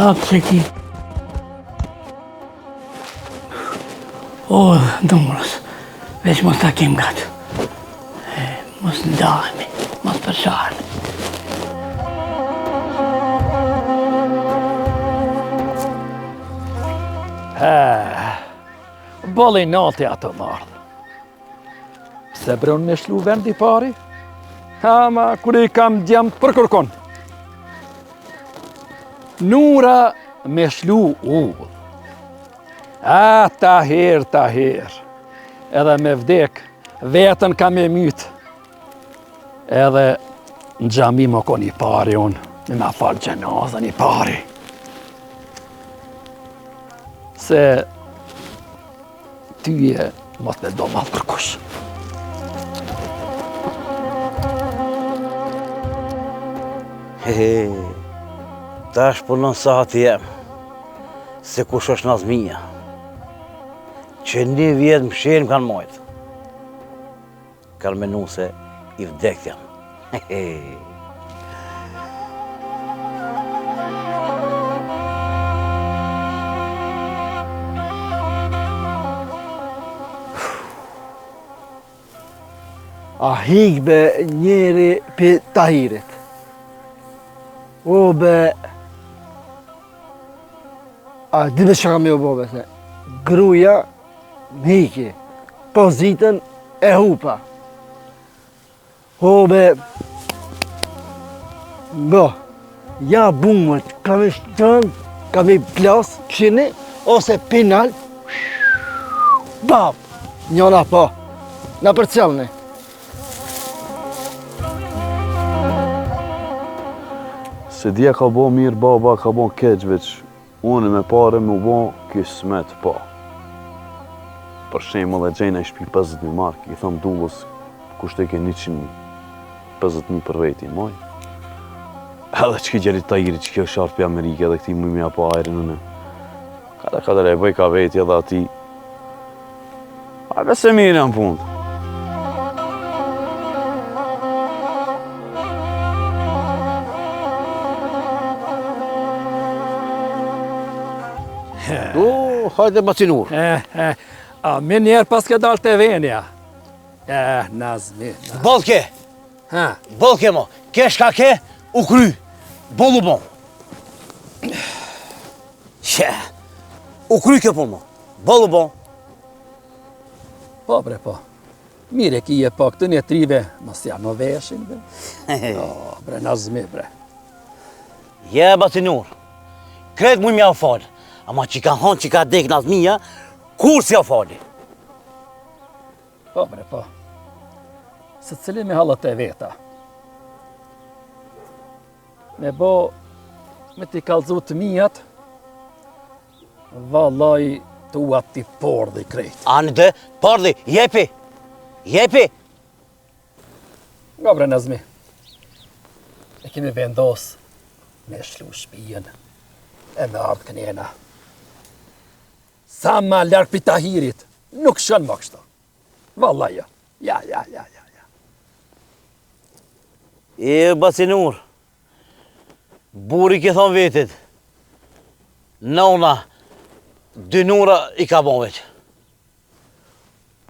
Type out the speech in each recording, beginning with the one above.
natë që ki. O, numërës, veç mos ta kem gatë. Mos ndahemi, mos përshahemi. Boli nati ato mardhë. Se bron me shlu vendi pari? Ma kur i kam djemë për kërkon. Nura me shlu ullë. Ta her. Edhe me vdek, vetën kam e mytë. Edhe në gjami më kon i pari unë, me ma falë gjenazën i pari. Se tyje mos me do malë kërkush. Tash punon sa hati jem, se kush është Nazmia, që 1 vjet më shenë kanë mojtë. Kanë menu se i vdek jam. A hik be njeri për Tahirit. O be... A di me që kam jo bobe se gruja më hiki, pozitën e hupa. O be... Bo, ja bumët, kam i shtën, kam i plas, këshini, ose pinal, bab, njona po, na për cëllëni. Se dje ka bo mirë, baba ka bo keq veç. Unë me pare me bo kismet pa. Për shembull e gjejna i shpi 50.000 mark, i thëm dullës, kushte ke 150.000 për veti, moj. Edhe që ki gjerit Tahirit që kjo sharp për Amerike edhe këti mujmja pa ajrin në. Kada e bëj ka veti edhe ati. A bese mirë janë punë. Hajde Macinur. A me njerë pas ke dalë të venja. Nazmi. Bolke. Bolke mo. Ke shka ke, u kry. Bolu bon. U kry kjo po mo. Bolu bon. Po bre po. Mire ki e pak të një trive, mos ja në veshin bre. Bre Nazmi bre. Je Macinur. Kretë mu mja u falë. Ama që ka hanë që ka dek Nazmia, kur si o fali? Po bre, po. Se cili me halët e veta. Me bo, me ti kalzu të mijat, vallaj të u ati pordhi krejt. Anë dhe, pordhi, jepi! Jepi! Nga bre Nazmi, e kemi vendos me shlu shpijen e me ardhë kënjena. Sa ma lërë për Tahirit, nuk shën më kështu. Vallaj, ja. Macinur, buri ke thonë vetit, nona, 2 nura i ka bon veç.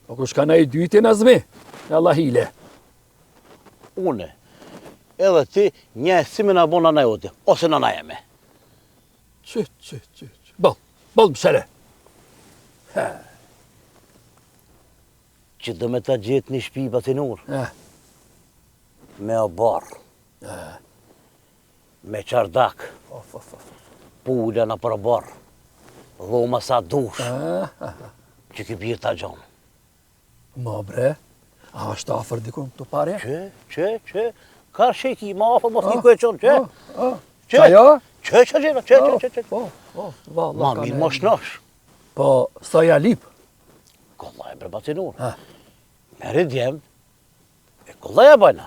Po kush ka na i dyti Nazmi? Allah hile. Une, edhe ti, një si me na bon nana joti, ose nana jeme. Bol mshele. Që dhe me ta gjetë një shpi Macinur. Me o barë. Me qardak. Pula në për barë. Dhoma sa dush. Që ki bjerë ta gjonë. Ma bre, a është afer dikon të pare? Që? Ka sheki, ma afer mos një kujë qonë, që? Qajo? Që? Ma mirë ma shnash. Po, sa ja lip? Kollaj bre Macinur. Mere djem, e kollaj e bajna.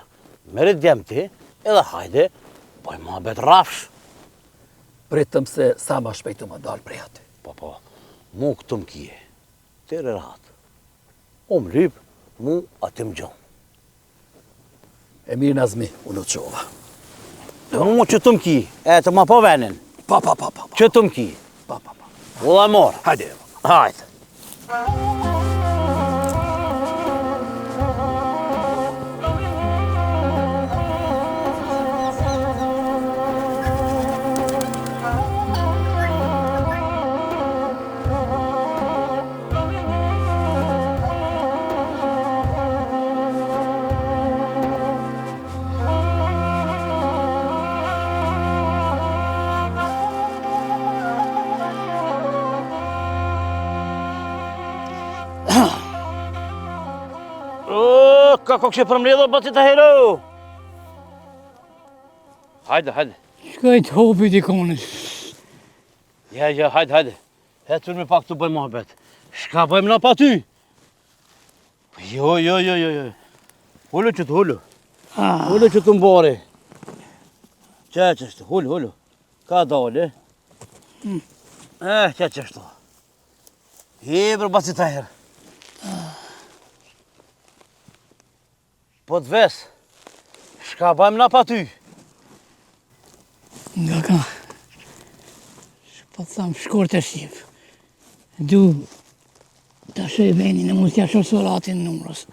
Mere djem ti, edhe hajde, baj ma bet rafsh. Pritëm se sa ma shpejtu më dalë prej aty. Po, mu këtu më kje, tere rahat. O më lip, mu aty më gjonë. E mirë Nazmi, unë të qova. Mu që të më kje, e të ma po venin. Pa. Që të mki? Pa. Ulla mor. Hajde. Hajde. Ka kështë për mledhë, bëti të hero. Hajde. Shkaj të hopi t'i konës. Ja, hajde. Hetër me pak të bëjmë muhabet. Shka bëjmë na pa ty? Jo. Hullu që të hullu. Hullu që të mbore. Që është, hullu. Ka dole. Që është. Hebër bëti të herë. Po të ves, shka bëjmë na pa ty? Nga ka, po të thamë shkort e shqip. Du, të shoj venin e mund t'ja shoj solatin numrës.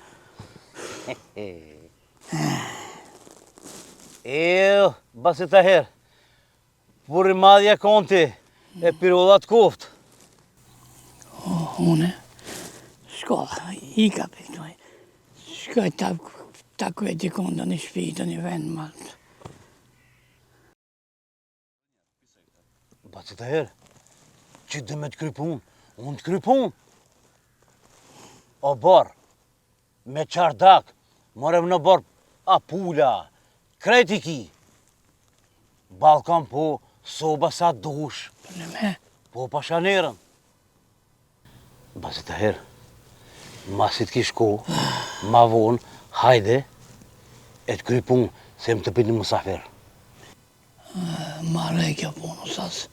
Basi të herë, puri madhja konti e pirullat koft. Une, shko, i ka pëjtoj. Shkoj takoj t'i konda një shpi të një vend malë. Basi të herë, që dhe me t'kry pun, unë t'kry pun. O barë, me qardak, morem në barë, a pula, kreti ki. Balkan po, soba sa dush. Për në me? Po pa shanerën. Basi të herë, masit ki shko, ma vonë, hajde, e të kry punë, se më të piti musafir. Marrë kjo punë, sas.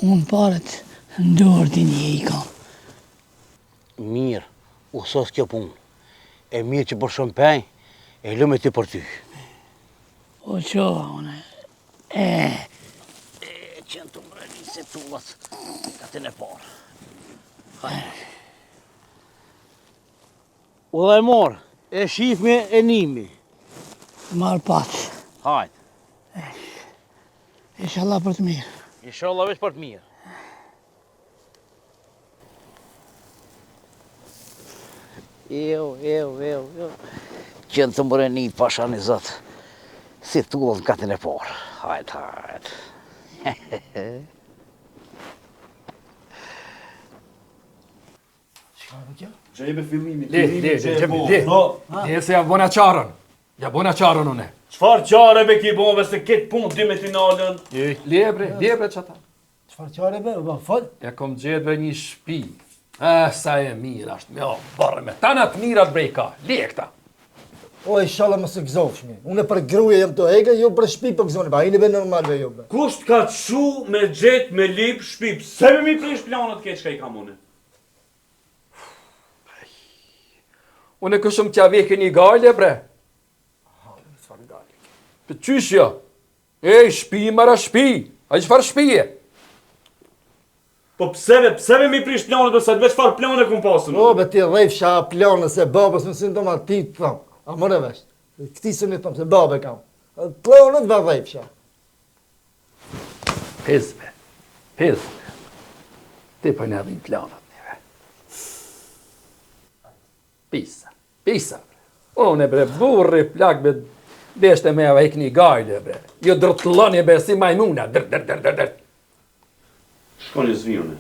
Unë paret ndorë t'i një i kam. Mirë, usos kjo punë. E mirë që për shumë penjë, e lëme ti për ty. O qo, une. Qenë të mbreni se tullat, ka të në parë. Hajde. Ulla e morë, e shifme e nimi. Marë patë. Hajde. Inshallah për të mirë. Inshallah veç për të mirë. Jo. Qenë të mbreni pasha një zëtë, si tullat në katën e parë. Hajde. Gjejbe fillimi. Le se ja bona qarën. Ja bona qarën une. Qfar qare be ki bove se ketë punë dy me finalën? Le bre qata. Qfar qare be, ba fol? Ja kom gjedve një shpi. Sa e mirë ashtë. Jo, barë me tanat mirat brej ka. Le këta. O, inshallah më së gëzofsh mi. Unë për gruje jam të hege, jo për shpi për gëzoni, ba, i një be normal be jo be. Kusht ka të shu me gjet me lip shpip? Se me mi prish planët keq ka i kam une? Unë këshëm t'ja veke një gajle, bre. Për qyshja? Shpi mara shpi. A qëfar shpije? Po pseve mi prish planët përsa të veç far planë kum pasën? O, be ti rejfsha planë se babës më sinë të ma ti të thamë. A më rëvesh. Këti së një thamë se babë e kam. Planët va rejfsha. Pizbe. Ti për në edhin planët njëve. Pisa. Unë bre, burri plak be deshte me ava ik një gajle bre. Jo drëtloni be si majmuna. Dër. Shko një zvijone.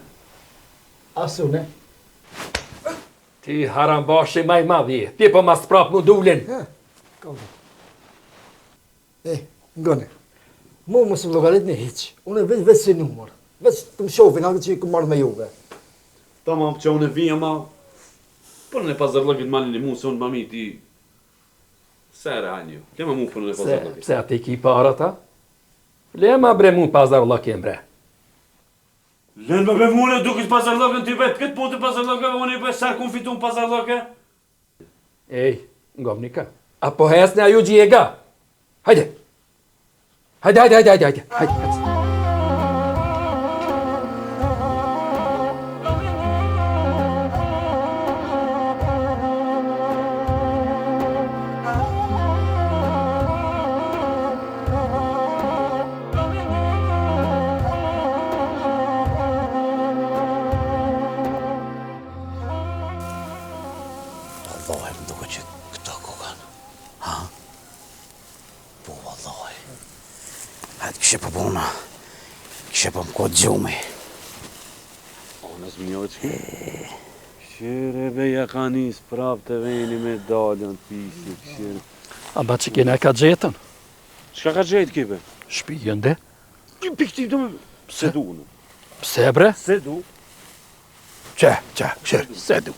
Asune. Ti harambashi maj madhje. Ti po mas prap mu dulin. Ngone. Mu më së logarit një hiq. Unë e veç si numër. Veç të më shofin, alë që i këmë marrë me juve. Ta ma që unë e vija ma... Për në pazarlëkit malin e mu, se unë mami ti... Sere hajnë ju. Kema mu për në pazarlëkit. Pse ati ki para ta? Lema bre mu pazarlëkin bre. Lënë me mu në dukit pazarlëkën ty vetë, këtë punë të pazarlëkëve, unë i bëjë sërë kun fitu në pazarlëkë. Ngovni ka. Apo hesne a ju gjega. Hajde. Wallahi, më duke që këto kokan. Ha? Po, wallahi. Hajtë kështë për puna. Kështë për më kodë gjumi. O, nësë mjoqë. Këshire beja ka njës prap të veni me dalën të pisi, këshire. A ba që kene ka gjetën? Qka ka gjetë kipe? Shpijën de? Pikti të me... Se du në. Pse bre? Se du. Qe, se du.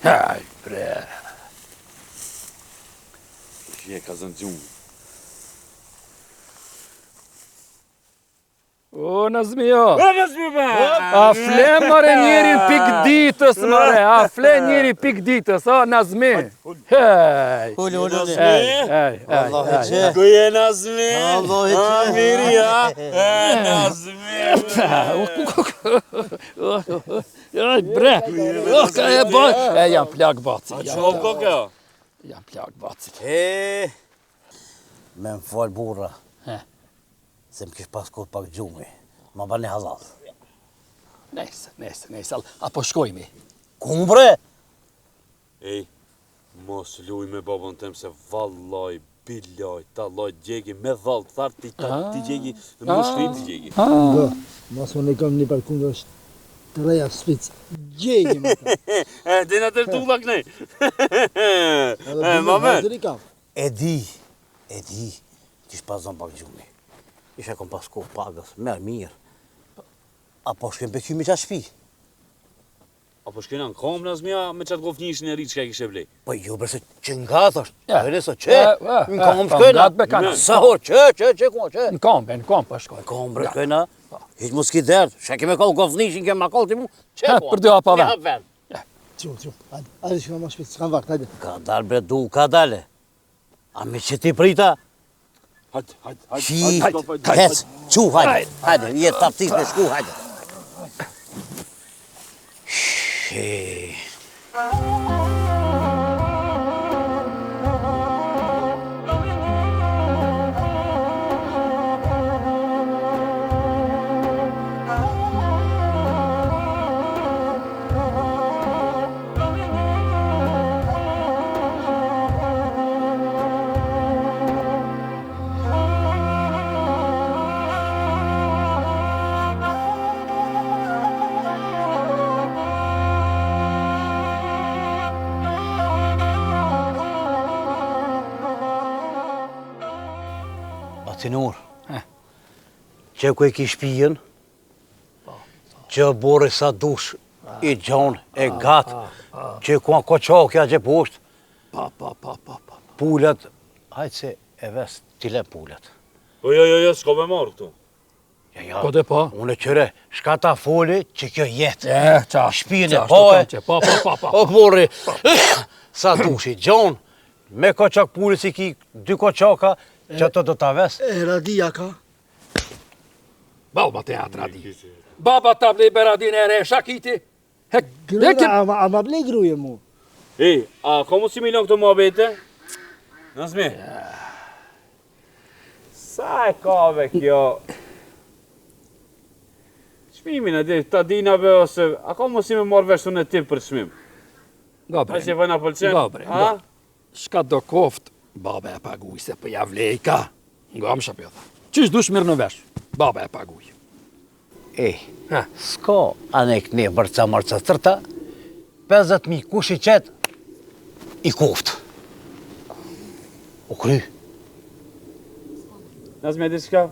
Haj, bre. Je ka zënë gjumë. O, Nazmio. Nësë me A fle mare njeri pik ditës, mare. A fle njeri pik ditës, o, Nazmi. Hej. Hej. Kuje Nazmi? Miri, ha? Aj, bre. Ka e baj. Jam plak baci. Qovë koka? Jam plak baci. Me më falë burra. He. Se më kishë pas kohë pak gjumi. Ma bani halal. Nese. Apo shkojmi. Ku më bre? Ej, mos luj me babën tem se vallaj, bilaj, talaj, gjegi, me dhall, tharë ti gjegi, në më shkrim ti gjegi. Do, mas unë e kam një parkun dhe është të reja sfic. Gjegi më ta. Dina të rtulla kënej. Edhe Mame. hazëri kam. E di, kishë pas zonë pak gjumi. Isha kom pas kohë pagës, merë mirë. Apo shkem pe kymi qa shpi? Apo shkena në kom Nazmia me qatë gofnishin e rritë që ka i kishe vlej. Po ju bërse që nga thasht, Ja. e so që, në kom po, shkojna. ngat me kanë. Sa ho, që, ku, që. Në kom po shkoj. Në kom bre shkojna, hiq mu s'ki derdë, shë keme kollë gofnishin, keme kollë ti mu, që Ha, ku. për dy hapa ven. Qum, hajde shkona ma shpit, s'kam vakt, hajde. Ka dalë bre du, ka dale. A me që ti prita? Hajde. Qi, hec, qu, hajde, jetë taptis me shku, hajde. Shee. Batinur, që ku e ki shpijen, që bori sa dush, i gjon, e gat, që ku a koqokja që poshtë, Pa. pullat, hajtë se e ves t'ile pullat. Po jo, s'ko me marrë këtu. Ja, Po dhe po. unë e qëre, shka ta foli që kjo jetë. Qa. Shpijen e poe, Pa. o këborri, sa dush i gjon, me koqok pullit si ki 2 koqoka, që të do t'a ves. E radia ka. Baba te atra di. Baba ta blej beradin e re, shakiti. Gruna, ama blej gruje mu. Ej, a ka mu si milion këto muhabete? Nazmi? Sa e kave kjo? Shmimin e di, ta dinave ose, a ka mu si me marrë vesh unë e ti për shmim? Gabre. A që vëna pëlqen? Gabre. Ha? Shka do koft, baba e paguj se për javlej ka. Nga më shapjo tha. Qish dush mirë në vesh, baba e paguj. Ha, s'ka anek ne bërca mërca tërta, 50.000 kush i qetë, i koft. U kry. Nazmi e di shka?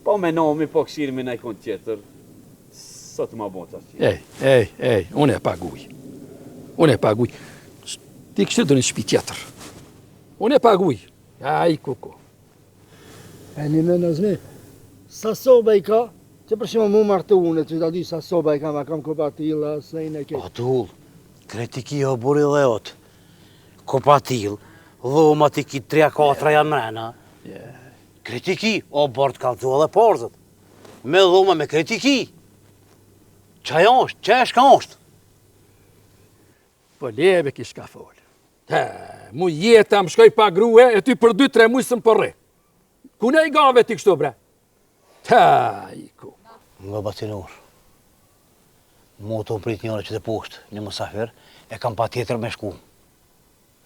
Po me nomi, po këshirë me najkon tjetër. Sot ma bon të qirë. Ej, unë e paguj. Ti kështë do një shpi tjetër. Unë e paguj. Aj, kuko. E një me Nazmi, sa soba i ka, që për shumë mu martë unë, që da di sa soba i ka, ma kam kopatila, se i në O kejtë. tull, kretiki o buri leot, kopatil, dhoma ti ki 3-4 janë mrena. Kretiki o bord kalzua dhe porzët. Me dhoma me kretiki. Qa është, që është ka është? Po lebe kish ka folë. Mu jetë më shkoj pa grue, e ty për 2-3 mujë së më përre. Kune i gave ti kështu bre? Iku. Nga batinur. Mu të më prit njëre që të poshtë, një mësafir, e kam pa tjetër me shku.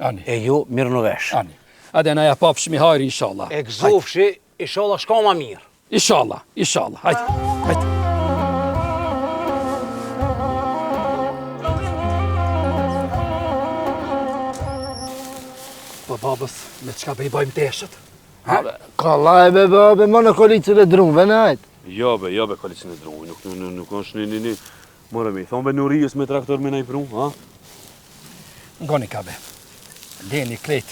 Ani. E ju mirë në vesh. Ani. Hajde na ja pafshmi hajri inshallah. E gëzofshi, inshallah shka ma mirë. Inshallah, inshallah. Hajde. Hajde. Po babës, me çka bëjmë teshët? Kallaj be babe, ma në kolicën e drunve, najt. Jo be, kolicën e drunë, nuk është një. More me, thonë be Nurijës me traktor me nej prunë, ha? Ngoni ka be. Leni kret.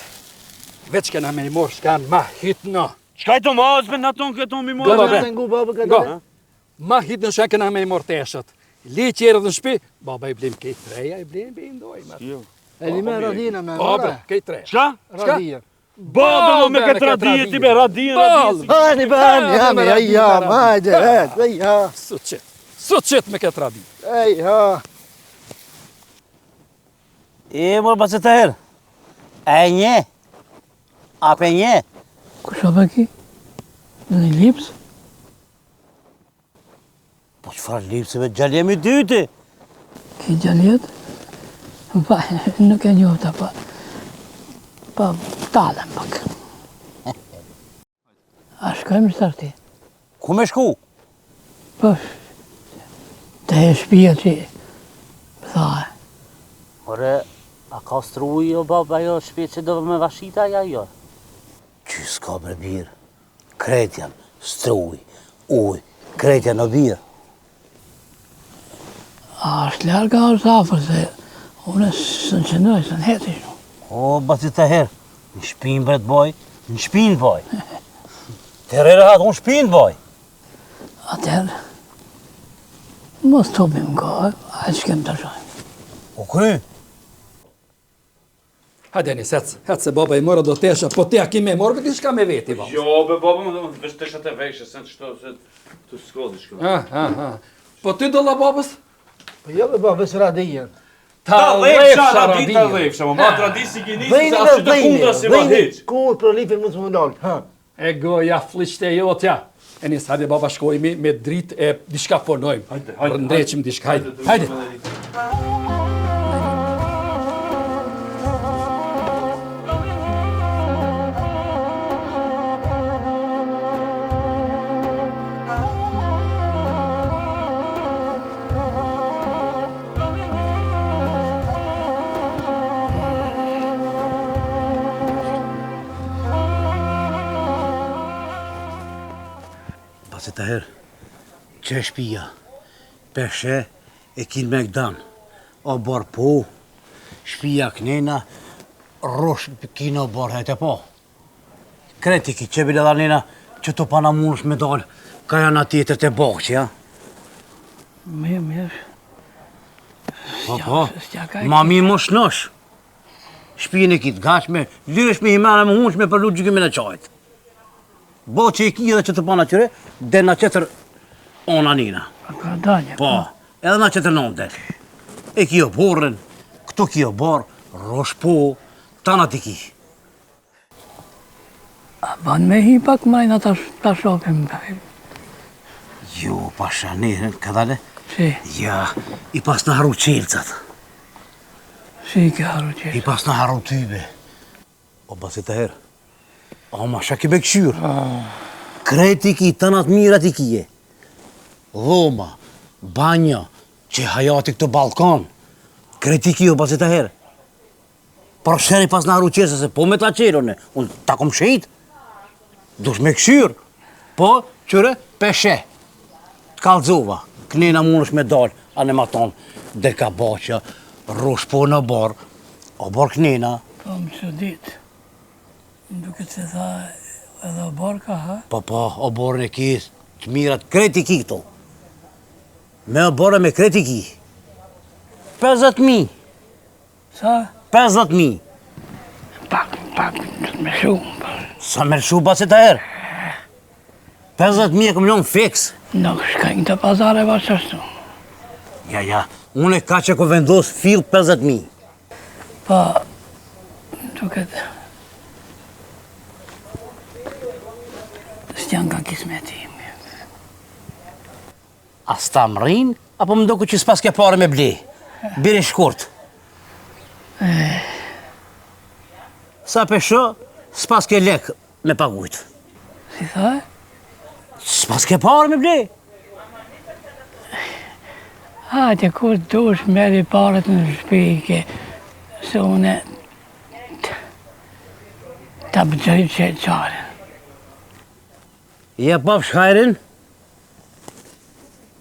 Veç kena me i morë s'kan ma hitnë. Shkaj të mazme në tonë këto mi Go, morë. babe. Ngu, babe, ka Go. dhe. Ma hitnë shka kena me i morë teshët. Le qerët në shpi, baba i blim kejt treja, i blim ndojmë. Jo. E li me radhina me, Babe, kejt treja. Shka? Radhia. Babe, me këtë radije, ti be radije. Bani, jam, hajde, ja. Sut qet me këtë radi. Ej, ha. E mërë bëse të herë. E një. Ape një. Kusha për ki? Në një lipsë? Po qëfar lipsëve gjallemi dyti? Ki gjaljet? Pa, nuk e njofta, pa talem pak. A shkojmë shtarti? Ku me shku? Po, të e shpia që thaë. Ore, a ka struj o baba jo shpje që do me vashita ja jo? Që s'ka bre birë. Kretjan, struj, uj, kretjan o birë. A është larga o është afër, se unë së në qëndoj, së në heti shumë. O, bësi të herë. Në shpinë bret boj, në shpinë boj. Të herë hatë, unë shpinë boj. Atëherë, mos të ubim kohë, a që kem të shojmë. U kry. Hajde një hecë se baba i morë do tesha, po te a ki me morë, këtë shka me veti, baba. Jo be, baba, më vesh të shate vejshë, se në qëto, se të s'kodhi shko. Po ty do la babës? Po jo be babe, së radhia. Ta lefsha, ta lefsha, më ma tradisi kini, se asë që të kundra si ma heq. Kur për lifin mund të më ndonë, ha. E goja fliqte jotja. E njës, hajde baba shkojmi me dritë e dishka ponojmë. Hajde. Rëndreqim dishka, hajde. Bësi të herë, që e shpia, peshe e kin me këdan. O barë po, shpia kënena, rosh kino barë hajte po. Kreti ki që bile dha nena, që të pana munësh me dalë, ka janë atjetër të bakë që, ja? Mirë. Po, ma mi më shnosh. Shpijën e kitë gashme, lyresh me himana me hunsh me përlu gjykimin e qajtë. Bo që i ki edhe që të pana qëre, dhe na qëtër ona nina. Ka dalje. Po, edhe na qëtër non del. E ki o borën, këto ki o borë, rosh po, tana ti ki. A ban me hi pak majna ta shopim. Jo, pasha nërën, këdale? Si, Ja, i pas në haru qelcat. si ke haru I qeshë. pas në haru tybe. O basit të herë. O ma shaki me këshyrë. Kreti ki, tënat mirat i kije. Dhoma, banja, që hajati këtë balkon. Kreti ki o basit të herë. Për shëri pas në haru qesë, se po me ta qelone, unë ta kom shejt. Dush me këshyrë. Po, qëre, peshe. T'kallzova, kënena munësh me dalë, anë ma tonë, dhe ka baqa, rosh po në barë, o barë kënena, Po më që ditë. Duke se tha edhe o borë ka ha. po, o barën e ki, të mirat, kreti ki këto. Me o barë me kreti ki. 50.000, Sa? 50.000. Pak, me shumë. Sa me lëshu basit të herë. 50.000 e këm ljonë fix. Nuk shkajnë të pazare ba qështu. Ja, unë e ka që ko vendos fill 50.000. Pa, duket... S'jan ka kismeti imi. A sta më rinë, apo më ndoku që s'pas ke pare me ble? Bire shkurt. Sa pesho, s'pas ke lek me pagujt. Si tha? S'pas ke parë me ble. Hajde, kur dush meri parët në shpike, se une ta bëgjoj që qarën. Ja paf shkajrin,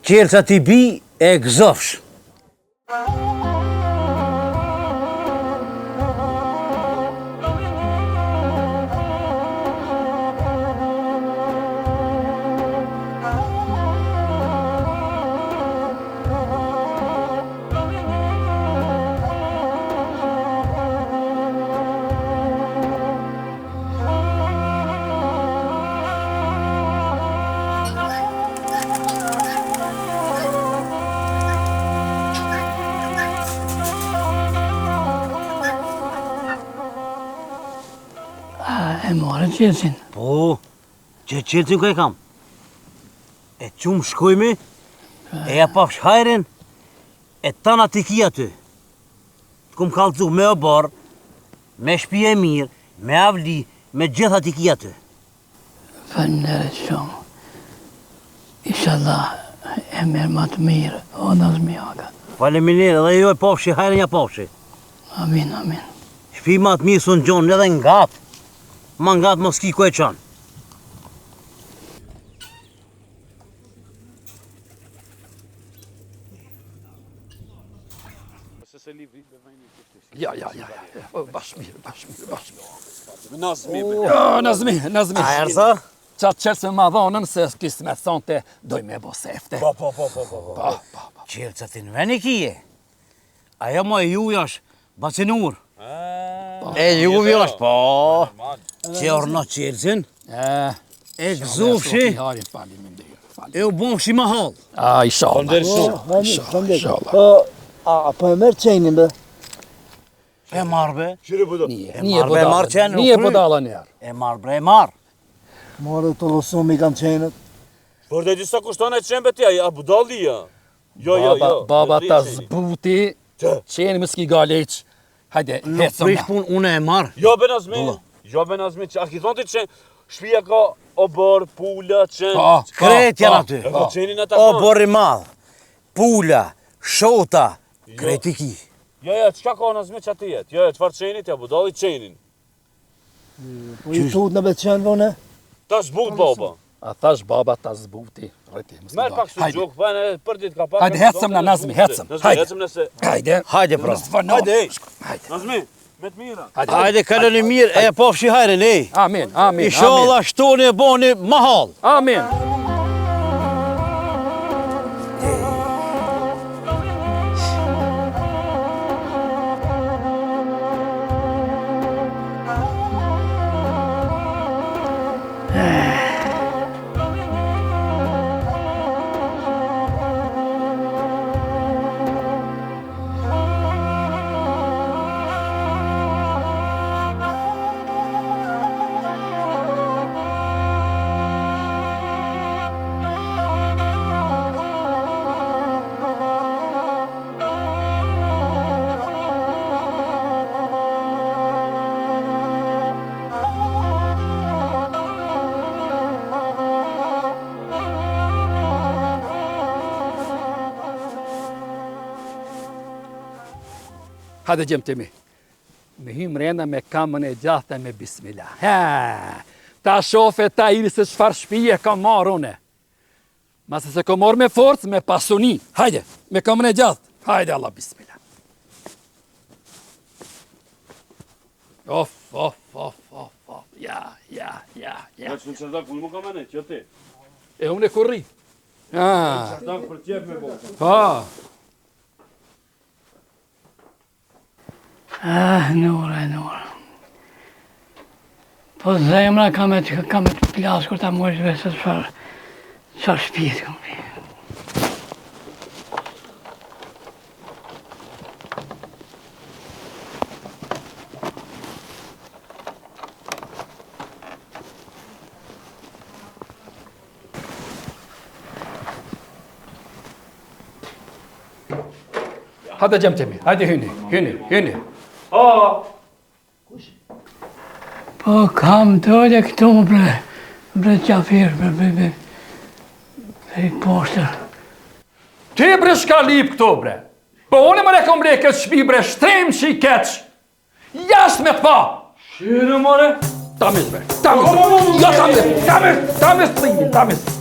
qelca ti bi e gëzofsh. E morë qelsin. Po, që qelcin ka e kam. E qumë shkojmi, e ja paf shkajrin, e tana t'i ki aty. T'kum kalcu me o barë, me shpije mirë, me avli, me gjitha t'i ki aty. Falënderit shumë. Inshallah, e merë më të mirë, o Nazmi Aga. Faleminderit, edhe jo e pafshi, hajrin ja pafshi. Amin, amin. Shpi ma të mirë së në gjonë, edhe ngatë. Ma ngatë mos ki ku e qanë. Ja. Bashmir. Nazmi. A ersa? Qatë qelësën ma dhonën se kisë me thonte doj me bo sefte. Po. Qelca ti në veni kije. Ajo ma e juja është bacinur. E juja është, po. Që orna qelcin, e gëzofshi, e u bonshi ma halë. Inshallah. Po e merë qenin be? E marrë be. Nije po dala njerë. E marrë bre, e marrë. Marë të losum i kam qenit. Por dhe disa kushton e qenë betja, a budallia. Jo. Baba ta zbuti, qeni më s'ki galeq. Hajde, Në prish pun, une e marrë. Jo Benazmi, që a ki thonë ti qenë, shpia ka obor, pula, qenë. Kret janë aty. E ka qenin ata O kanë. borri madhë, pula, shota, kret i ki. Jo, qka ka Nazmi që ati jetë? Jo, qfar qenit, ja budalli qenin. Po i tut në betë qenë vone? Ta zbut baba. A thash baba ta zbuti. Merë pak së gjokë, pëjnë për dit ka pak. Hajde, hecëm na Nazmi, hecëm. Nazmi, hecëm nëse. Hajde, pra. Hajde, Nazmi, me të mira. Hajde, kaloni mirë, e pafshi hajrin, ej. Amin. Inshallah shtoni e boni mahal. Amin. Hajde gjemë të mi. Me hymë rena me kamën e gjathë me bismillah. Ta shofe ta iri se çfarë shpije ka marrë une. Mase se ka marrë me forcë, me pasuni. Hajde, me kamën e gjathë. Hajde Allah, bismillah. Of. Ja. Që në qërdak, unë më kamene, që ti. E unë e kurri. Qërdak për qep me bo. Pa. Nura. Po zemra kam e të plasë kur ta mojsh se çfarë shpirti kam pi. Hajde gjemë të mi. Hajde hyni. Po kam dole këtu bre qafir, bre poshtër. Ti bre shka lip këto bre. Po unë më rekom bre këtë shpi bre shtrem që i keq. Jasht me të pa. Shire more? Tamis bre, tamis. Ja tamis, tamis, tamis,